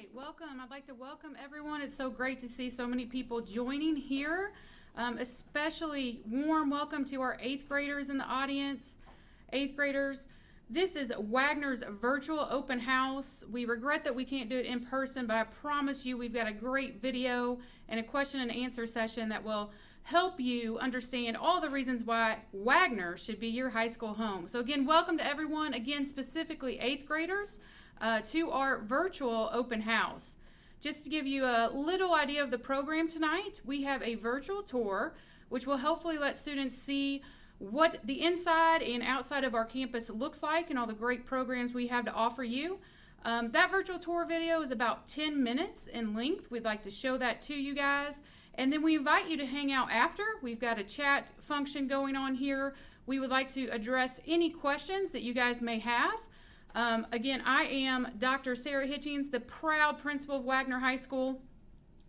right, welcome. I'd like to welcome everyone. It's so great to see so many people joining here. Especially warm welcome to our 8th graders in the audience. 8th graders, this is Wagner's virtual open house. We regret that we can't do it in person, but I promise you we've got a great video and a question and answer session that will help you understand all the reasons why Wagner should be your high school home. So again, welcome to everyone, again specifically 8th graders, to our virtual open house. Just to give you a little idea of the program tonight, we have a virtual tour which will hopefully let students see what the inside and outside of our campus looks like and all the great programs we have to offer you. That virtual tour video is about 10 minutes in length. We'd like to show that to you guys. And then we invite you to hang out after. We've got a chat function going on here. We would like to address any questions that you guys may have. Again, I am Dr. Sarah Hitchens, the proud principal of Wagner High School.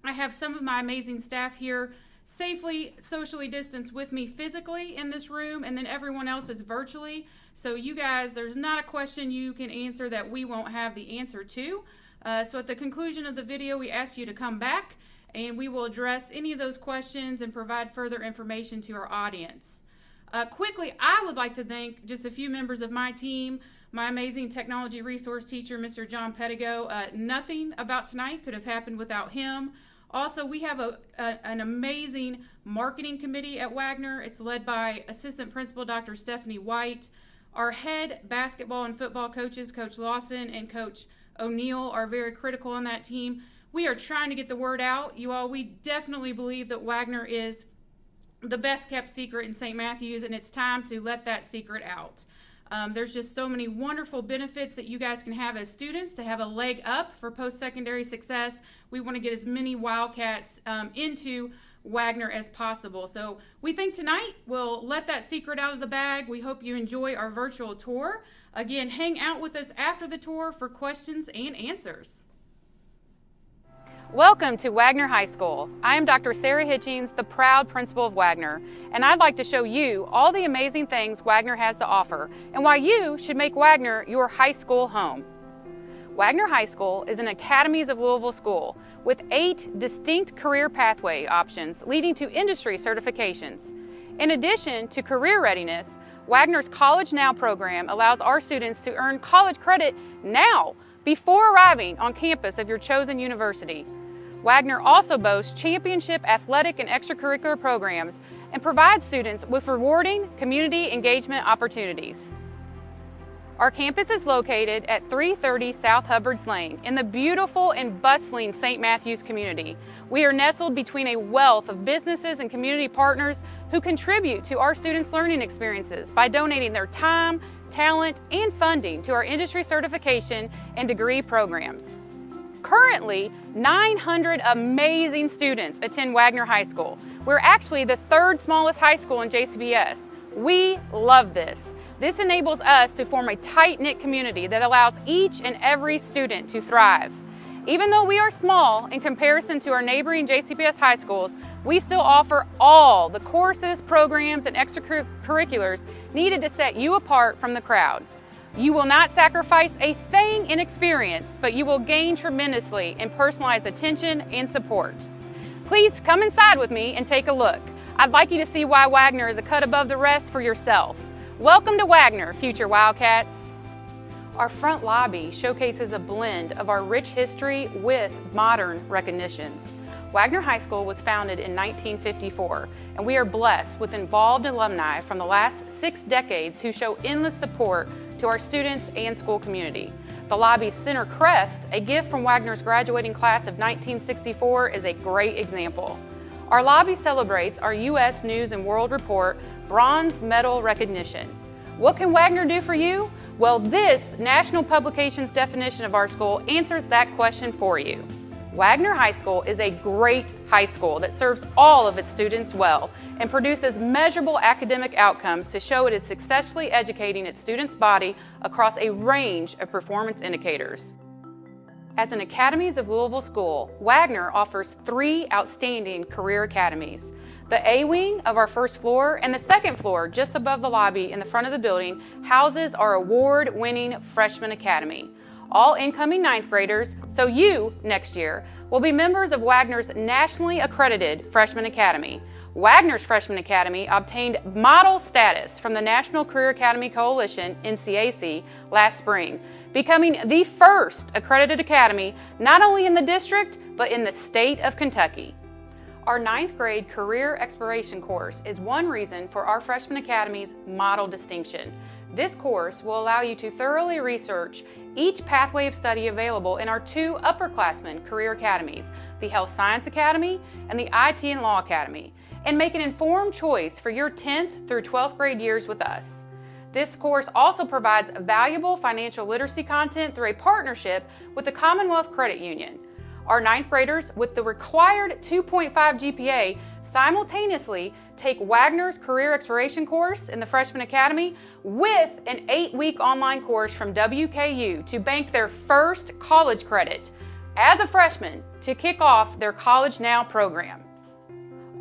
I have some of my amazing staff here safely socially distanced with me physically in this room, and then everyone else is virtually. So you guys, there's not a question you can answer that we won't have the answer to. So at the conclusion of the video, we ask you to come back and we will address any of those questions and provide further information to our audience. Quickly, I would like to thank just a few members of my team. My amazing technology resource teacher, Mr. John Pettigo. Nothing about tonight could have happened without him. Also, we have an amazing marketing committee at Wagner. It's led by Assistant Principal Dr. Stephanie White. Our head basketball and football coaches, Coach Lawson and Coach O'Neill, are very critical on that team. We are trying to get the word out. You all, we definitely believe that Wagner is the best kept secret in St. Matthews, and it's time to let that secret out. There's just so many wonderful benefits that you guys can have as students to have a leg up for post-secondary success. We want to get as many Wildcats into Wagner as possible. So we think tonight we'll let that secret out of the bag. We hope you enjoy our virtual tour. Again, hang out with us after the tour for questions and answers. Welcome to Wagner High School. I am Dr. Sarah Hitchens, the proud principal of Wagner, and I'd like to show you all the amazing things Wagner has to offer and why you should make Wagner your high school home. Wagner High School is an Academies of Louisville school with 8 distinct career pathway options leading to industry certifications. In addition to career readiness, Wagner's College Now program allows our students to earn college credit now before arriving on campus of your chosen university. Wagner also boasts championship athletic and extracurricular programs and provides students with rewarding community engagement opportunities. Our campus is located at 330 South Hubbards Lane in the beautiful and bustling St. Matthews community. We are nestled between a wealth of businesses and community partners who contribute to our students' learning experiences by donating their time, talent, and funding to our industry certification and degree programs. Currently, 900 amazing students attend Wagner High School. We're actually the 3rd smallest high school in JCBS. We love this. This enables us to form a tight-knit community that allows each and every student to thrive. Even though we are small in comparison to our neighboring JCBS high schools, we still offer all the courses, programs, and extracurriculars needed to set you apart from the crowd. You will not sacrifice a thing in experience, but you will gain tremendously in personalized attention and support. Please come inside with me and take a look. I'd like you to see why Wagner is a cut above the rest for yourself. Welcome to Wagner, future Wildcats. Our front lobby showcases a blend of our rich history with modern recognitions. Wagner High School was founded in 1954, and we are blessed with involved alumni from the last 6 decades who show endless support to our students and school community. The lobby's center crest, a gift from Wagner's graduating class of 1964, is a great example. Our lobby celebrates our U.S. News and World Report bronze medal recognition. What can Wagner do for you? Well, this national publications definition of our school answers that question for you. Wagner High School is a great high school that serves all of its students well and produces measurable academic outcomes to show it is successfully educating its students' body across a range of performance indicators. As an Academies of Louisville school, Wagner offers 3 outstanding career academies. The A wing of our first floor and the second floor, just above the lobby in the front of the building, houses our award-winning Freshman Academy. all incoming ninth graders, so you, next year, will be members of Waggener's nationally accredited Freshman Academy. Waggener's Freshman Academy obtained model status from the National Career Academy Coalition, NCAC, last spring, becoming the first accredited academy not only in the district, but in the state of Kentucky. Our ninth grade career exploration course is one reason for our Freshman Academy's model distinction. This course will allow you to thoroughly research each pathway of study available in our two upperclassmen career academies, the Health Science Academy and the IT and Law Academy, and make an informed choice for your 10th through 12th grade years with us. This course also provides valuable financial literacy content through a partnership with the Commonwealth Credit Union. Our ninth graders with the required 2.5 GPA simultaneously take Waggener's Career Exploration course in the Freshman Academy with an 8-week online course from WKU to bank their first college credit as a freshman to kick off their College Now program.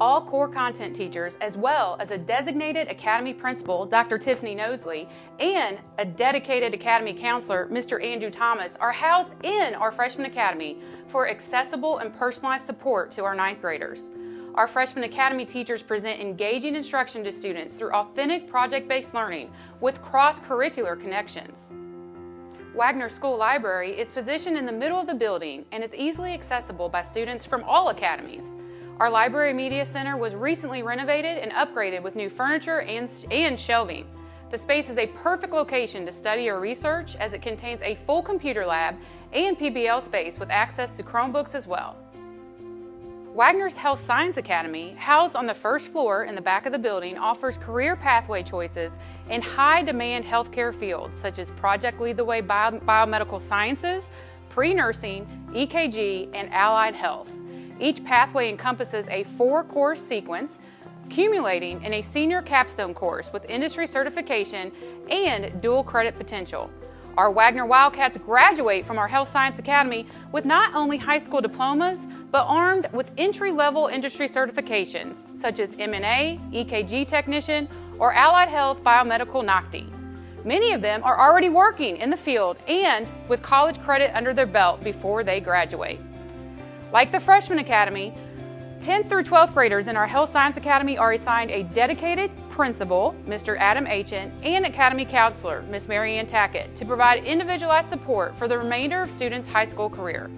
All core content teachers, as well as a designated Academy principal, Dr. Tiffany Nosley, and a dedicated Academy counselor, Mr. Andrew Thomas, are housed in our Freshman Academy for accessible and personalized support to our ninth graders. Our Freshman Academy teachers present engaging instruction to students through authentic project-based learning with cross-curricular connections. Waggener School Library is positioned in the middle of the building and is easily accessible by students from all academies. Our Library Media Center was recently renovated and upgraded with new furniture and shelving. The space is a perfect location to study or research as it contains a full computer lab and PBL space with access to Chromebooks as well. Waggener's Health Science Academy, housed on the first floor in the back of the building, offers career pathway choices in high-demand healthcare fields such as Project Lead the Way Biomedical Sciences, Pre-Nursing, EKG, and Allied Health. Each pathway encompasses a 4-course sequence, accumulating in a senior capstone course with industry certification and dual credit potential. Our Waggener Wildcats graduate from our Health Science Academy with not only high school diplomas, but armed with entry-level industry certifications such as M&A, EKG Technician, or Allied Health Biomedical NOCTI. Many of them are already working in the field and with college credit under their belt before they graduate. Like the Freshman Academy, 10th through 12th graders in our Health Science Academy are assigned a dedicated principal, Mr. Adam Achen, and Academy counselor, Ms. Mary Ann Tackett, to provide individualized support for the remainder of students' high school career.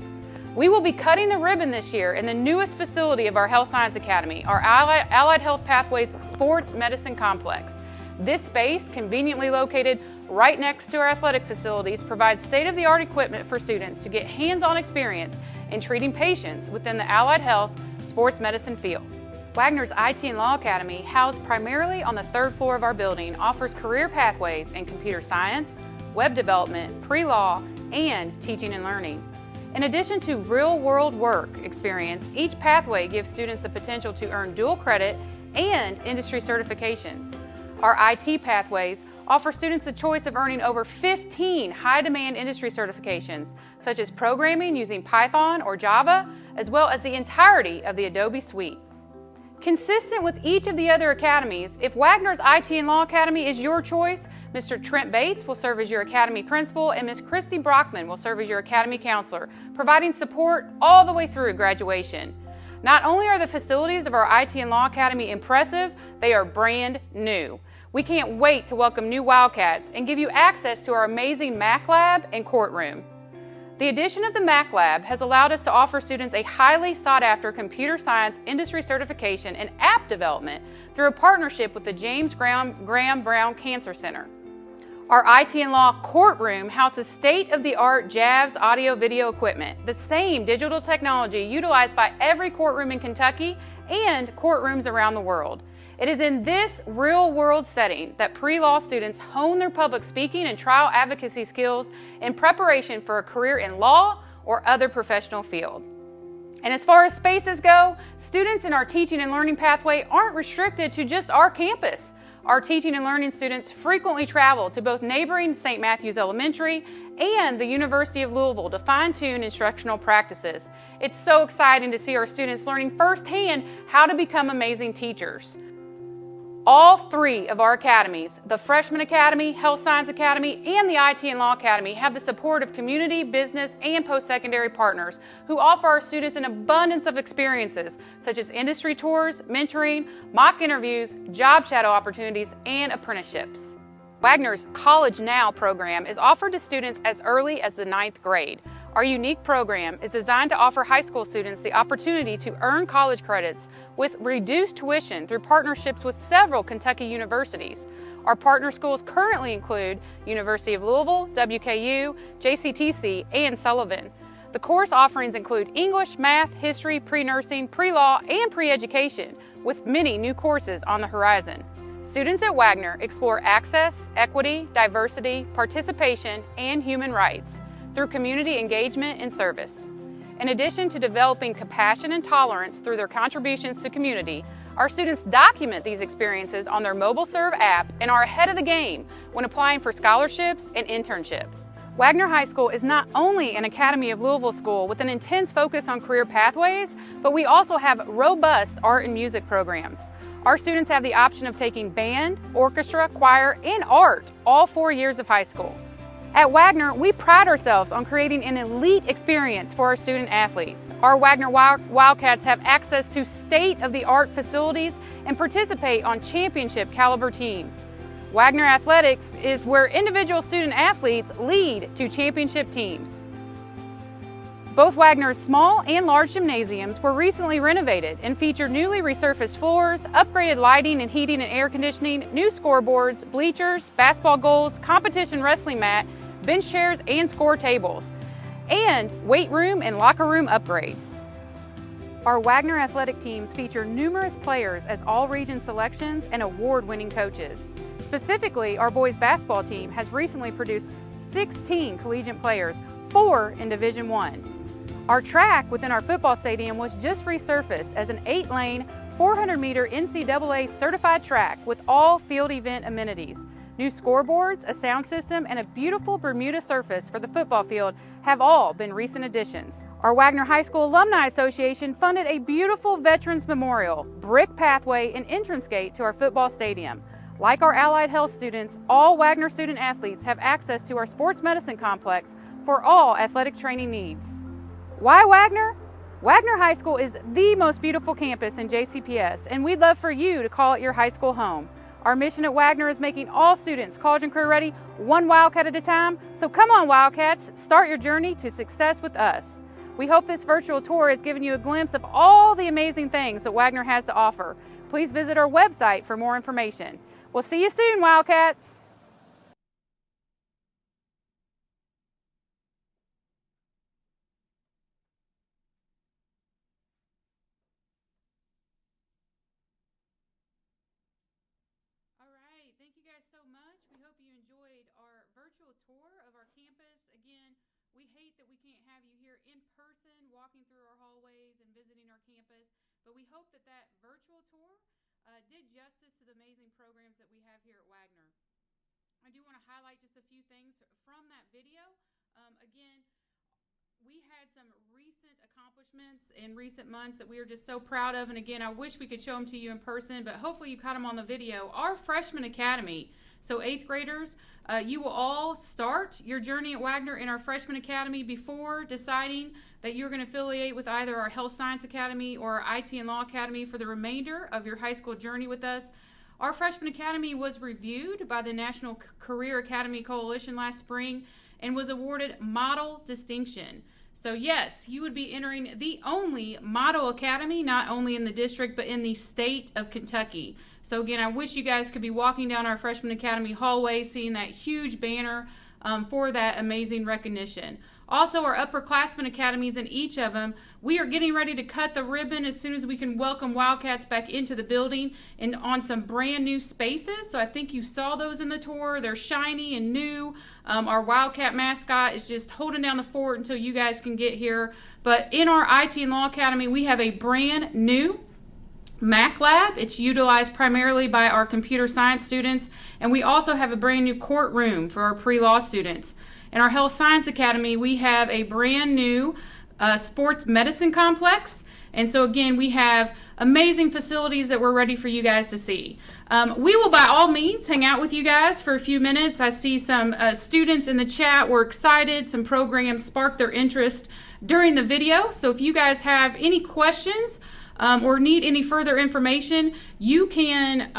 We will be cutting the ribbon this year in the newest facility of our Health Science Academy, our Allied Health Pathways Sports Medicine Complex. This space, conveniently located right next to our athletic facilities, provides state-of-the-art equipment for students to get hands-on experience in treating patients within the allied health sports medicine field. Waggener's IT and Law Academy, housed primarily on the 3rd floor of our building, offers career pathways in computer science, web development, pre-law, and teaching and learning. In addition to real-world work experience, each pathway gives students the potential to earn dual credit and industry certifications. Our IT pathways offer students a choice of earning over 15 high-demand industry certifications, such as programming using Python or Java, as well as the entirety of the Adobe suite. Consistent with each of the other academies, if Waggener's IT and Law Academy is your choice, Mr. Trent Bates will serve as your Academy Principal and Ms. Christy Brockman will serve as your Academy Counselor, providing support all the way through graduation. Not only are the facilities of our IT and Law Academy impressive, they are brand new. We can't wait to welcome new Wildcats and give you access to our amazing Mac Lab and courtroom. The addition of the Mac Lab has allowed us to offer students a highly sought-after computer science industry certification and app development through a partnership with the James Graham Brown Cancer Center. Our IT and Law courtroom houses state-of-the-art JAVS audio-video equipment, the same digital technology utilized by every courtroom in Kentucky and courtrooms around the world. It is in this real-world setting that pre-law students hone their public speaking and trial advocacy skills in preparation for a career in law or other professional field. And as far as spaces go, students in our teaching and learning pathway aren't restricted to just our campus. Our teaching and learning students frequently travel to both neighboring St. Matthews Elementary and the University of Louisville to fine-tune instructional practices. It's so exciting to see our students learning firsthand how to become amazing teachers. All three of our academies, the Freshman Academy, Health Science Academy, and the IT and Law Academy, have the support of community, business, and post-secondary partners who offer our students an abundance of experiences such as industry tours, mentoring, mock interviews, job shadow opportunities, and apprenticeships. Wagner's College Now program is offered to students as early as the 9th grade. Our unique program is designed to offer high school students the opportunity to earn college credits with reduced tuition through partnerships with several Kentucky universities. Our partner schools currently include University of Louisville, WKU, JCTC, and Sullivan. The course offerings include English, math, history, pre-nursing, pre-law, and pre-education, with many new courses on the horizon. Students at Waggener explore access, equity, diversity, participation, and human rights through community engagement and service. In addition to developing compassion and tolerance through their contributions to community, our students document these experiences on their MobileServe app and are ahead of the game when applying for scholarships and internships. Waggener High School is not only an Academy of Louisville school with an intense focus on career pathways, but we also have robust art and music programs. Our students have the option of taking band, orchestra, choir, and art all 4 years of high school. At Waggener, we pride ourselves on creating an elite experience for our student athletes. Our Waggener Wildcats have access to state-of-the-art facilities and participate on championship caliber teams. Waggener Athletics is where individual student athletes lead to championship teams. Both Waggener's small and large gymnasiums were recently renovated and feature newly resurfaced floors, upgraded lighting and heating and air conditioning, new scoreboards, bleachers, basketball goals, competition wrestling mat, bench chairs, and score tables, and weight room and locker room upgrades. Our Waggener athletic teams feature numerous players as all-region selections and award-winning coaches. Specifically, our boys basketball team has recently produced 16 collegiate players, 4 in Division I. Our track within our football stadium was just resurfaced as an 8-lane, 400-meter NCAA certified track with all field event amenities. New scoreboards, a sound system, and a beautiful Bermuda surface for the football field have all been recent additions. Our Waggener High School Alumni Association funded a beautiful Veterans Memorial, brick pathway, and entrance gate to our football stadium. Like our allied health students, all Waggener student athletes have access to our sports medicine complex for all athletic training needs. Why Waggener? Waggener High School is the most beautiful campus in JCPS, and we'd love for you to call it your high school home. Our mission at Waggener is making all students college and career ready, one Wildcat at a time. So come on, Wildcats, start your journey to success with us. We hope this virtual tour has given you a glimpse of all the amazing things that Waggener has to offer. Please visit our website for more information. We'll see you soon, Wildcats. Thank you guys so much. We hope you enjoyed our virtual tour of our campus. Again, we hate that we can't have you here in person walking through our hallways and visiting our campus, but we hope that that virtual tour did justice to the amazing programs that we have here at Waggener. I do want to highlight just a few things from that video. Again, we had some recent accomplishments in recent months that we are just so proud of, and again, I wish we could show them to you in person, but hopefully you caught them on the video. Our Freshman Academy, so 8th graders, you will all start your journey at Waggener in our Freshman Academy before deciding that you're going to affiliate with either our Health Science Academy or our IT and Law Academy for the remainder of your high school journey with us. Our Freshman Academy was reviewed by the National Career Academy Coalition last spring and was awarded Model Distinction. So yes, you would be entering the only model academy, not only in the district, but in the state of Kentucky. So again, I wish you guys could be walking down our Freshman Academy hallway, seeing that huge banner for that amazing recognition. Also, our upperclassmen academies in each of them, we are getting ready to cut the ribbon as soon as we can welcome Wildcats back into the building and on some brand new spaces. So I think you saw those in the tour. They're shiny and new. Our Wildcat mascot is just holding down the fort until you guys can get here. But in our IT and Law Academy, we have a brand new Mac Lab. It's utilized primarily by our computer science students, and we also have a brand new courtroom for our pre-law students. In our Health Science Academy, we have a brand new sports medicine complex, And so again, we have amazing facilities that we're ready for you guys to see. We will by all means hang out with you guys for a few minutes. I see some students in the chat were excited. Some programs sparked their interest during the video. So if you guys have any questions or need any further information, you can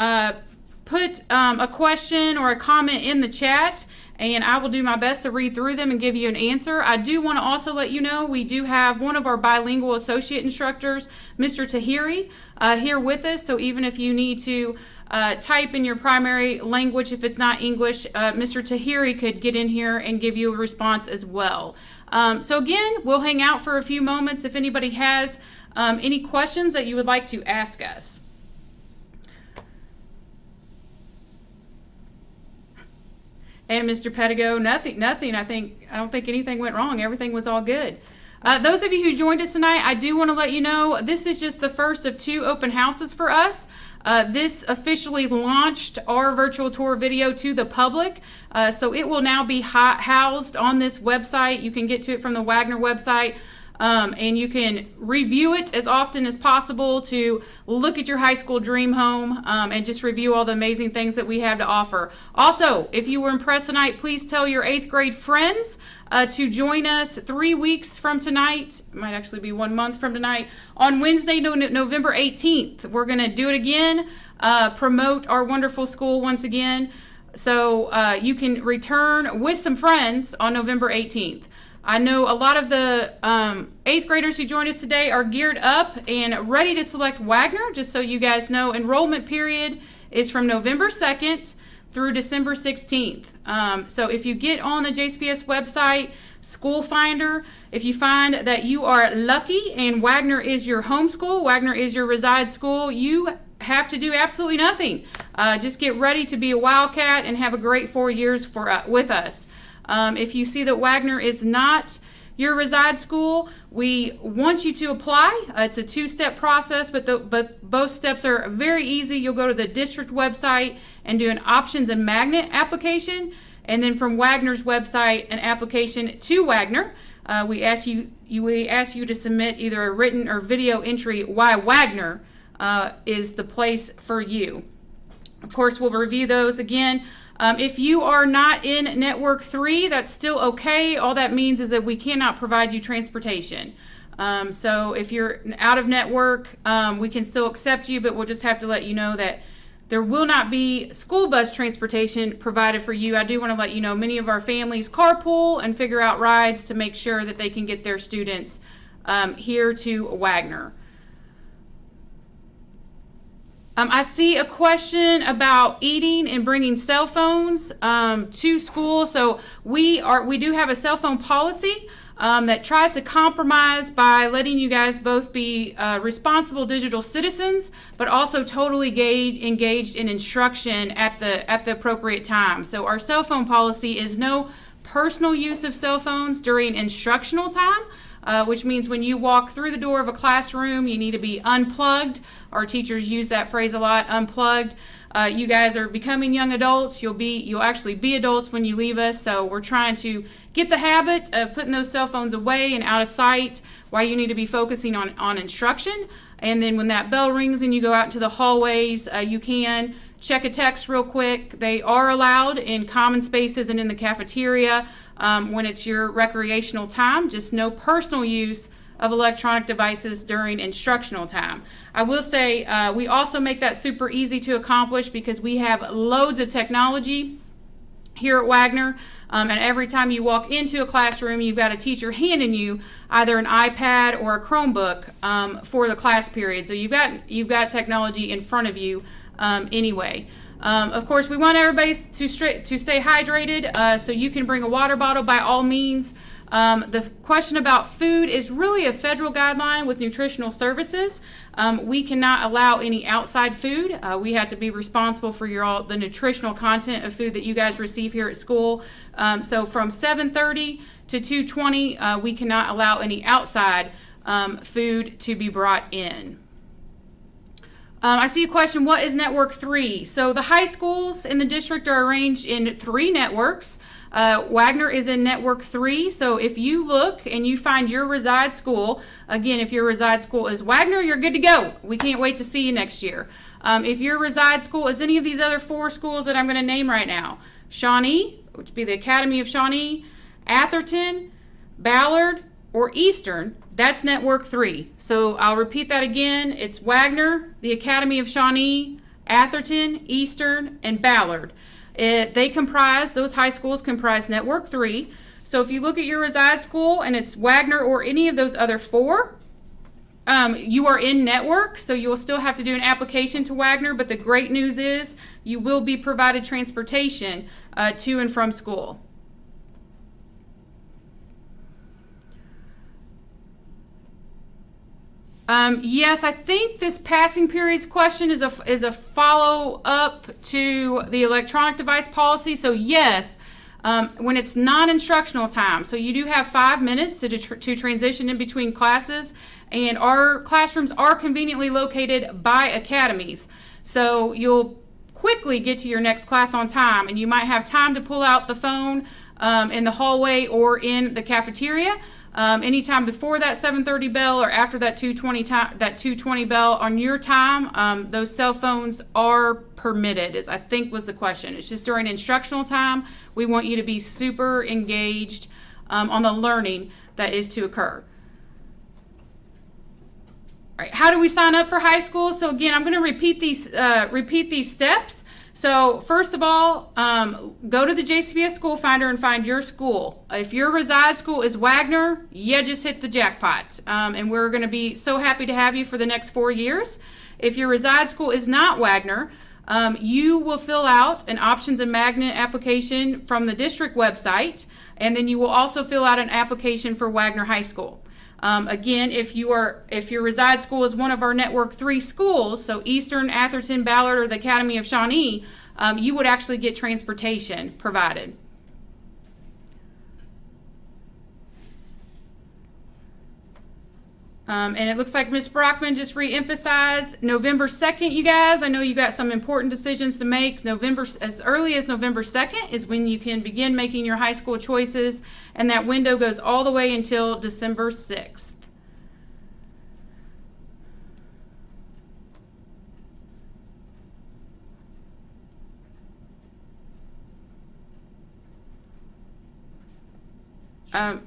put a question or a comment in the chat, and I will do my best to read through them and give you an answer. I do want to also let you know we do have one of our bilingual associate instructors, Mr. Tahiri, here with us. So even if you need to type in your primary language, if it's not English, Mr. Tahiri could get in here and give you a response as well. So again, we'll hang out for a few moments if anybody has any questions that you would like to ask us. And Mr. Pedigo, nothing. I don't think anything went wrong. Everything was all good. Those of you who joined us tonight, I do want to let you know this is just the first of 2 open houses for us. This officially launched our virtual tour video to the public, so it will now be housed on this website. You can get to it from the Waggener website. And you can review it as often as possible to look at your high school dream home and just review all the amazing things that we have to offer. Also, if you were impressed tonight, please tell your 8th grade friends to join us 3 weeks from tonight. It might actually be 1 month from tonight. On Wednesday, November 18th, we're going to do it again, promote our wonderful school once again. So you can return with some friends on November 18th. I know a lot of the 8th graders who joined us today are geared up and ready to select Waggener. Just so you guys know, enrollment period is from November 2nd through December 16th. So if you get on the JCPS website, School Finder, if you find that you are lucky and Waggener is your home school, Waggener is your reside school, you have to do absolutely nothing. Just get ready to be a Wildcat and have a great 4 years with us. If you see that Waggener is not your reside school, we want you to apply. It's a 2-step process, but both steps are very easy. You'll go to the district website and do an options and magnet application, and then from Waggener's website, an application to Waggener. We ask you to submit either a written or video entry why Waggener is the place for you. Of course, we'll review those again. If you are not in Network 3, that's still okay. All that means is that we cannot provide you transportation. So if you're out of network, we can still accept you, but we'll just have to let you know that there will not be school bus transportation provided for you. I do want to let you know many of our families carpool and figure out rides to make sure that they can get their students here to Waggener. I see a question about eating and bringing cell phones to school. So we do have a cell phone policy that tries to compromise by letting you guys both be responsible digital citizens, but also totally engaged in instruction at the appropriate time. So our cell phone policy is no personal use of cell phones during instructional time. Which means when you walk through the door of a classroom, you need to be unplugged. Our teachers use that phrase a lot, unplugged. You guys are becoming young adults. You'll actually be adults when you leave us. So we're trying to get the habit of putting those cell phones away and out of sight while you need to be focusing on instruction. And then when that bell rings and you go out into the hallways, you can check a text real quick. They are allowed in common spaces and in the cafeteria. When it's your recreational time, just no personal use of electronic devices during instructional time. I will say we also make that super easy to accomplish because we have loads of technology here at Waggener, and every time you walk into a classroom, you've got a teacher handing you either an iPad or a Chromebook for the class period. So you've got technology in front of you anyway. Of course, we want everybody to stay hydrated, so you can bring a water bottle by all means. The question about food is really a federal guideline with nutritional services. We cannot allow any outside food. We have to be responsible for the nutritional content of food that you guys receive here at school. So from 7:30 to 2:20, we cannot allow any outside food to be brought in. I see a question, what is Network 3? So the high schools in the district are arranged in 3 networks. Waggener is in Network 3, so if you look and you find your reside school, again, if your reside school is Waggener, you're good to go. We can't wait to see you next year. If your reside school is any of these other 4 schools that I'm going to name right now, Shawnee, which would be the Academy of Shawnee, Atherton, Ballard, or Eastern, that's Network 3. So I'll repeat that again. It's Waggener, the Academy of Shawnee, Atherton, Eastern, and Ballard. Those high schools comprise Network 3. So if you look at your reside school and it's Waggener or any of those other 4, you are in network, so you'll still have to do an application to Waggener, but the great news is you will be provided transportation to and from school. Yes, I think this passing periods question is a follow-up to the electronic device policy. So yes, when it's non-instructional time, so you do have 5 minutes to transition in between classes, and our classrooms are conveniently located by academies. So you'll quickly get to your next class on time, and you might have time to pull out the phone in the hallway or in the cafeteria. Anytime before that 7:30 bell or after that 2:20 bell on your time, those cell phones are permitted, I think was the question. It's just during instructional time, we want you to be super engaged on the learning that is to occur. All right, how do we sign up for high school? So again, I'm going to repeat these steps. So first of all, go to the JCPS School Finder and find your school. If your reside school is Waggener, you just hit the jackpot. And we're going to be so happy to have you for the next 4 years. If your reside school is not Waggener, you will fill out an options and magnet application from the district website, and then you will also fill out an application for Waggener High School. Again, if your reside school is one of our Network 3 schools, so Eastern, Atherton, Ballard, or the Academy of Shawnee, you would actually get transportation provided. And it looks like Ms. Brockman just re-emphasized November 2nd, you guys. I know you got some important decisions to make. As early as November 2nd is when you can begin making your high school choices, and that window goes all the way until December 6th.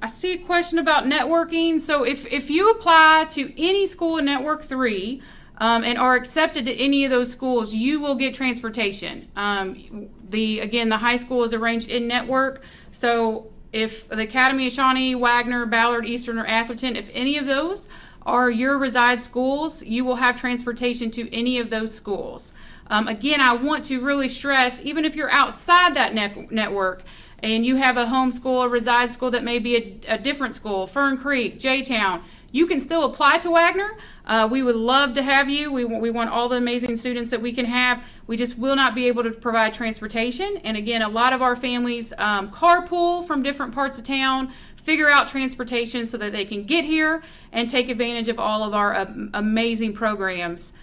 I see a question about networking. So if you apply to any school in Network 3 and are accepted to any of those schools, you will get transportation. The high school is arranged in network. So if the Academy of Shawnee, Waggener, Ballard, Eastern, or Atherton, if any of those are your reside schools, you will have transportation to any of those schools. Again, I want to really stress, even if you're outside that network, and you have a home school, a reside school that may be a different school, Fern Creek, J-Town, you can still apply to Waggener. We would love to have you. We want all the amazing students that we can have. We just will not be able to provide transportation. And again, a lot of our families carpool from different parts of town, figure out transportation so that they can get here and take advantage of all of our amazing programs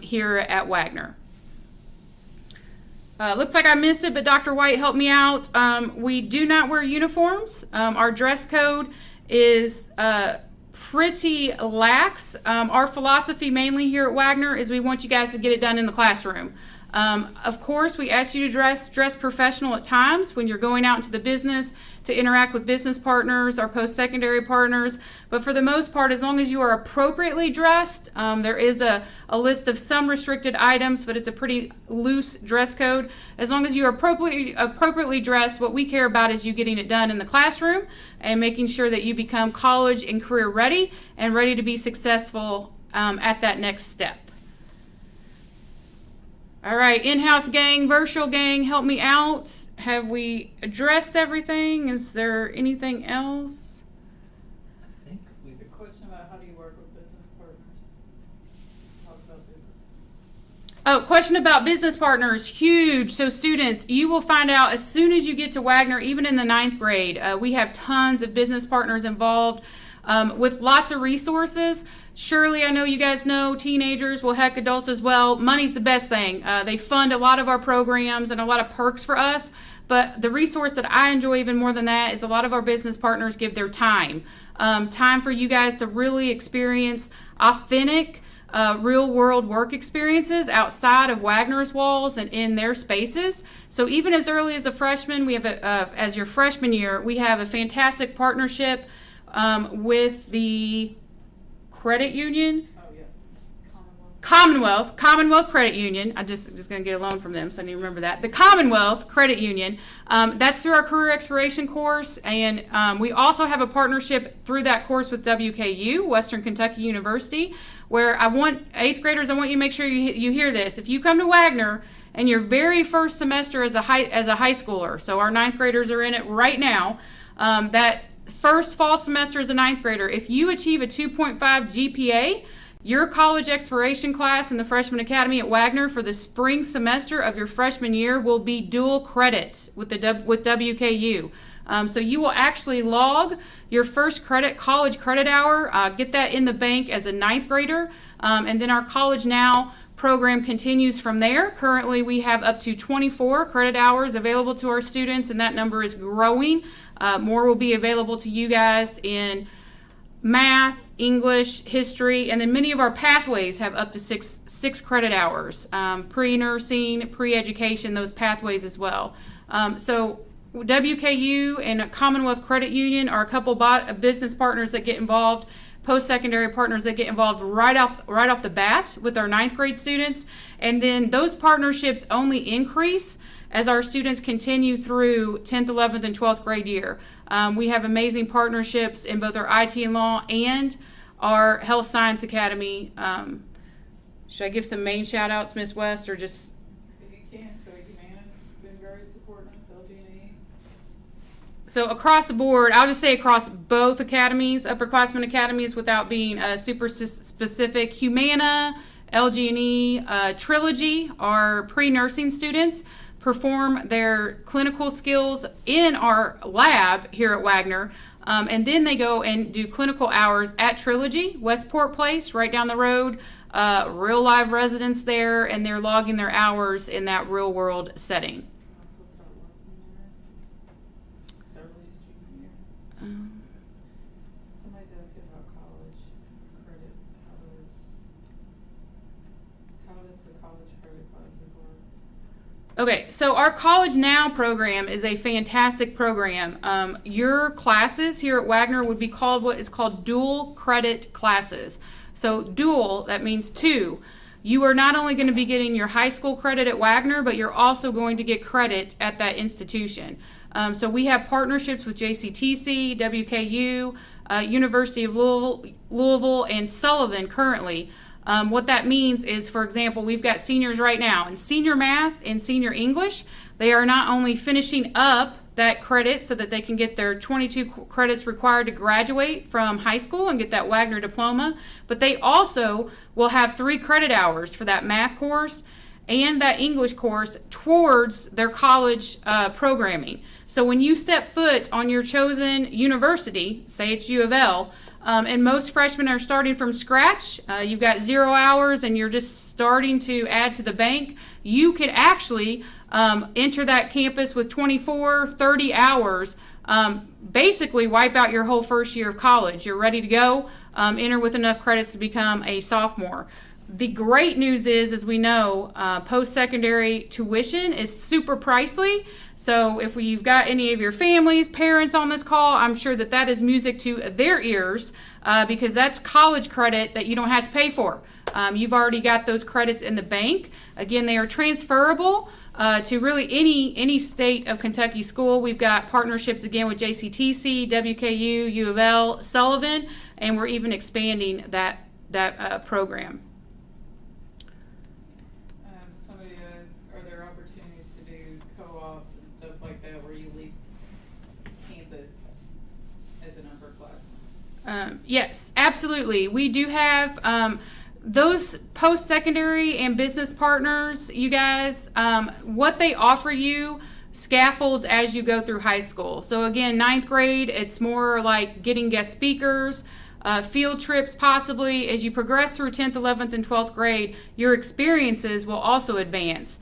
here at Waggener. Looks like I missed it, but Dr. White helped me out. We do not wear uniforms. Our dress code is pretty lax. Our philosophy mainly here at Waggener is we want you guys to get it done in the classroom. Of course, we ask you to dress professional at times when you're going out into the business to interact with business partners or post-secondary partners. But for the most part, as long as you are appropriately dressed, there is a list of some restricted items, but it's a pretty loose dress code. As long as you are appropriately dressed, what we care about is you getting it done in the classroom and making sure that you become college and career ready and ready to be successful at that next step. All right, in-house gang, virtual gang, help me out. Have we addressed everything? Is there anything else? I think we had a question about how do you work with business partners? Talk about business. Oh, question about business partners, huge. So students, you will find out as soon as you get to Waggener, even in the 9th grade. We have tons of business partners involved. with lots of resources. Surely, I know you guys know teenagers, well, heck, adults as well. Money's the best thing. They fund a lot of our programs and a lot of perks for us. But the resource that I enjoy even more than that is a lot of our business partners give their time. Time for you guys to really experience authentic, real world work experiences outside of Wagner's walls and in their spaces. So even as early as a freshman, we have as your freshman year, we have a fantastic partnership with the credit union. Commonwealth Credit Union. I'm just going to get a loan from them, so I need to remember that. The Commonwealth Credit Union. That's through our career exploration course, and we also have a partnership through that course with WKU, Western Kentucky University, where I want 8th graders, I want you to make sure you hear this. If you come to Wagner and your very first semester as a high schooler, so our 9th graders are in it right now, that first fall semester as a 9th grader, if you achieve a 2.5 GPA, your college exploration class in the Freshman Academy at Wagner for the spring semester of your freshman year will be dual credit with WKU. So you will actually log your first college credit hour, get that in the bank as a 9th grader, and then our College Now program continues from there. Currently, we have up to 24 credit hours available to our students, and that number is growing. More will be available to you guys in math, English, history, and then many of our pathways have up to six credit hours, pre-nursing, pre-education, those pathways as well. So WKU and Commonwealth Credit Union are a couple business partners that get involved, post-secondary partners that get involved right off the bat with our 9th grade students, and then those partnerships only increase as our students continue through 10th, 11th, and 12th grade year. We have amazing partnerships in both our IT and law and our Health Science Academy. Should I give some main shout outs, Miss West, or just? If you can, so Humana's been very supportive, LG&E. So across the board, I'll just say across both academies, upperclassmen academies, without being super specific, Humana, LG&E, Trilogy, our pre-nursing students, perform their clinical skills in our lab here at Wagner, and then they go and do clinical hours at Trilogy, Westport Place, right down the road, real live residents there, and they're logging their hours in that real world setting. Also start working there. Early as junior year. Somebody's asking about college credit. How does the college credit classes work? Okay, so our College Now program is a fantastic program. Your classes here at Wagner would be called what is called dual credit classes. So dual, that means two. You are not only going to be getting your high school credit at Wagner, but you're also going to get credit at that institution. So we have partnerships with JCTC, WKU, University of Louisville, and Sullivan currently. What that means is, for example, we've got seniors right now in senior math and senior English. They are not only finishing up that credit so that they can get their 22 credits required to graduate from high school and get that Wagner diploma, but they also will have 3 credit hours for that math course and that English course towards their college programming. So when you step foot on your chosen university, say it's U of L, and most freshmen are starting from scratch. You've got 0 hours and you're just starting to add to the bank. You could actually enter that campus with 24, 30 hours, basically wipe out your whole first year of college. You're ready to go, enter with enough credits to become a sophomore. The great news is, as we know, post-secondary tuition is super pricey. So if you've got any of your families, parents on this call, I'm sure that is music to their ears because that's college credit that you don't have to pay for. You've already got those credits in the bank. Again, they are transferable to really any state of Kentucky school. We've got partnerships again with JCTC, WKU, U of L, Sullivan, and we're even expanding that program. Somebody asked, are there opportunities to do co-ops and stuff like that where you leave campus as an upperclassman? Yes, absolutely. We do have those post-secondary and business partners, you guys, what they offer you scaffolds as you go through high school. So again, 9th grade, it's more like getting guest speakers, field trips possibly. As you progress through 10th, 11th, and 12th grade, your experiences will also advance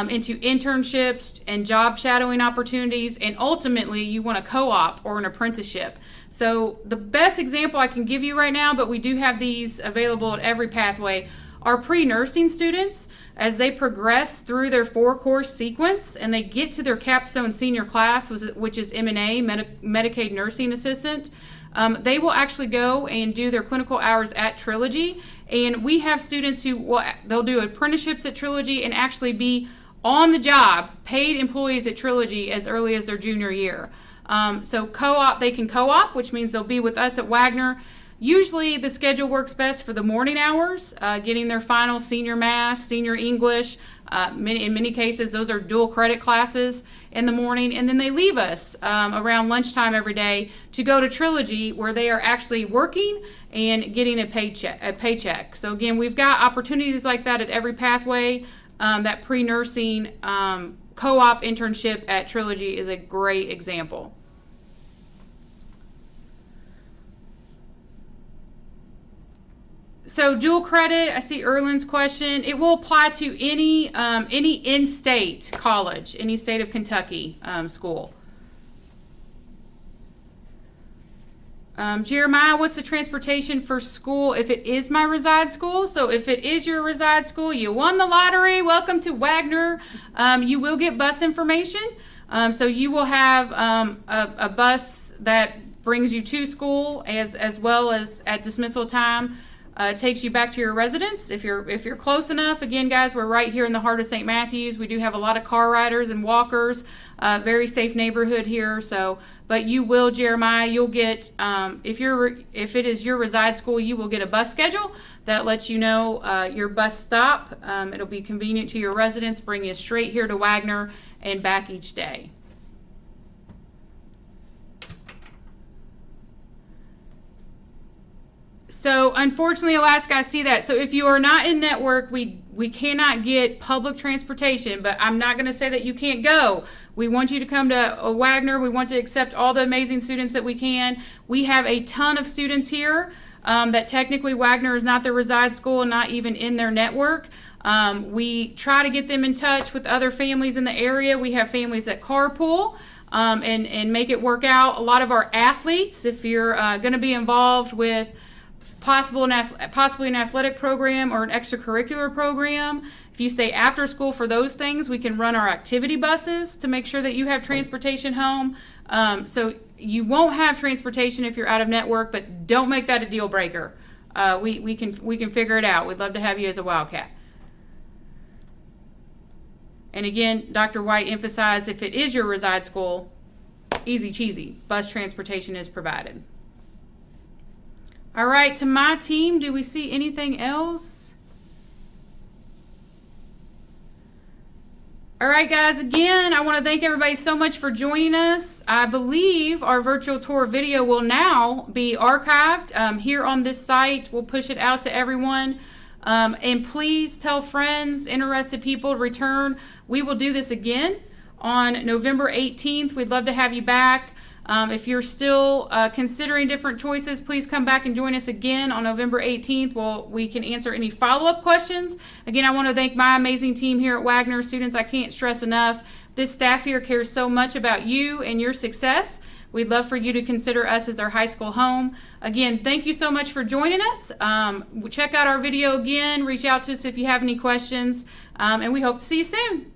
into internships and job shadowing opportunities, and ultimately you want a co-op or an apprenticeship. So the best example I can give you right now, but we do have these available at every pathway, are pre-nursing students. As they progress through their 4-course sequence and they get to their capstone senior class, which is M&A, Medicaid Nursing Assistant, they will actually go and do their clinical hours at Trilogy. And we have students who they'll do apprenticeships at Trilogy and actually be on the job, paid employees at Trilogy as early as their junior year. So co-op, they can co-op, which means they'll be with us at Waggener. Usually the schedule works best for the morning hours, getting their final senior math, senior English. In many cases, those are dual credit classes in the morning. And then they leave us around lunchtime every day to go to Trilogy, where they are actually working and getting a paycheck. So again, we've got opportunities like that at every pathway. That pre-nursing co-op internship at Trilogy is a great example. So dual credit, I see Erlin's question. It will apply to any in-state college, any state of Kentucky school. Jeremiah, what's the transportation for school if it is my reside school? So if it is your reside school, you won the lottery. Welcome to Waggener. You will get bus information. So you will have a bus that brings you to school as well as at dismissal time. Takes you back to your residence if you're close enough. Again, guys, we're right here in the heart of St. Matthews. We do have a lot of car riders and walkers. Very safe neighborhood here. So, but you will, Jeremiah, you'll get if it is your reside school, you will get a bus schedule that lets you know your bus stop. It'll be convenient to your residence, bring you straight here to Waggener and back each day. So unfortunately, Alaska, I see that. So if you are not in network, we cannot get public transportation, but I'm not going to say that you can't go. We want you to come to Waggener. We want to accept all the amazing students that we can. We have a ton of students here that technically Waggener is not their reside school and not even in their network. We try to get them in touch with other families in the area. We have families that carpool and make it work out. A lot of our athletes, if you're going to be involved with possibly an athletic program or an extracurricular program. If you stay after school for those things, we can run our activity buses to make sure that you have transportation home. So you won't have transportation if you're out of network, but don't make that a deal breaker. We can figure it out. We'd love to have you as a Wildcat. And again, Dr. White emphasized if it is your reside school, easy cheesy, bus transportation is provided. All right, to my team, do we see anything else? All right, guys, again, I want to thank everybody so much for joining us. I believe our virtual tour video will now be archived here on this site. We'll push it out to everyone. And please tell friends, interested people to return. We will do this again on November 18th. We'd love to have you back. If you're still considering different choices, please come back and join us again on November 18th. We can answer any follow-up questions. Again, I want to thank my amazing team here at Waggener. Students, I can't stress enough, this staff here cares so much about you and your success. We'd love for you to consider us as our high school home. Again, thank you so much for joining us. Check out our video again. Reach out to us if you have any questions, and we hope to see you soon.